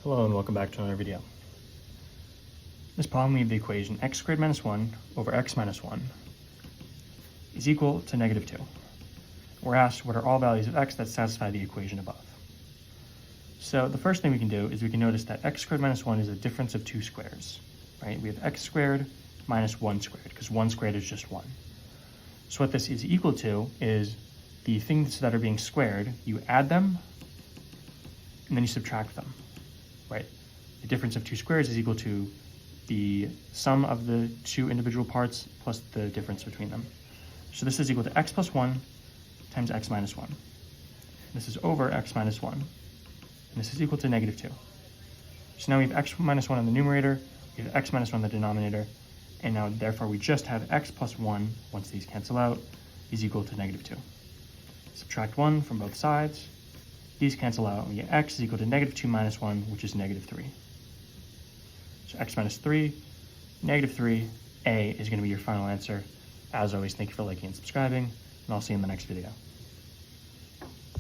Hello and welcome back to another video. In this problem we have the equation x squared minus 1 over x minus 1 is equal to negative 2. We're asked what are all values of x that satisfy the equation above. So the first thing we can do is we can notice that x squared minus 1 is a difference of two squares, right? We have x squared minus 1 squared because 1 squared is just 1. So what this is equal to is the things that are being squared, you add them and then you subtract them. Right, the difference of two squares is equal to the sum of the two individual parts plus the difference between them. So this is equal to x plus 1 times x minus 1. This is over x minus 1. And this is equal to negative 2. So now we have x minus 1 in the numerator, we have x minus 1 in the denominator, and now therefore we just have x plus 1, once these cancel out, is equal to negative 2. Subtract 1 from both sides. These cancel out, and we get x is equal to negative 2 minus 1, which is negative 3. So x minus 3, negative 3, A is going to be your final answer. As always, thank you for liking and subscribing, and I'll see you in the next video.